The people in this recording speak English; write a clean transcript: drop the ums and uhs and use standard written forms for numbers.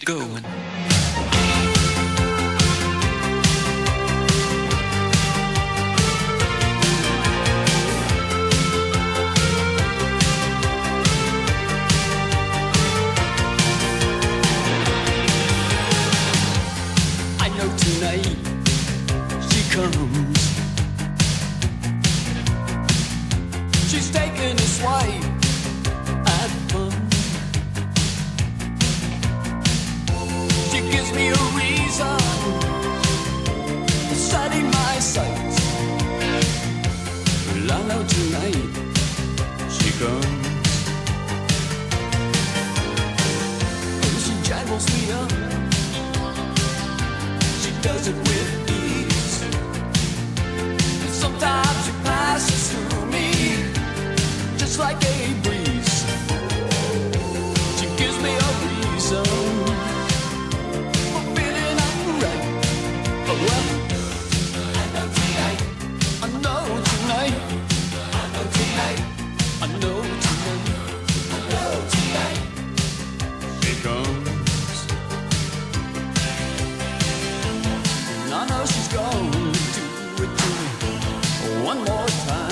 going. I know tonight she comes. She's taking a swipe at fun. She gives me a reason to study my sights. Well, I know tonight she comes. Oh, she jangles me up. She does it with ease. And sometimes she passes through me just like a breeze. She gives me a reason for feeling alright. But well, I know tonight, I know tonight, I know tonight, I know tonight, I know tonight she comes. And I know she's going to do it to me one more time.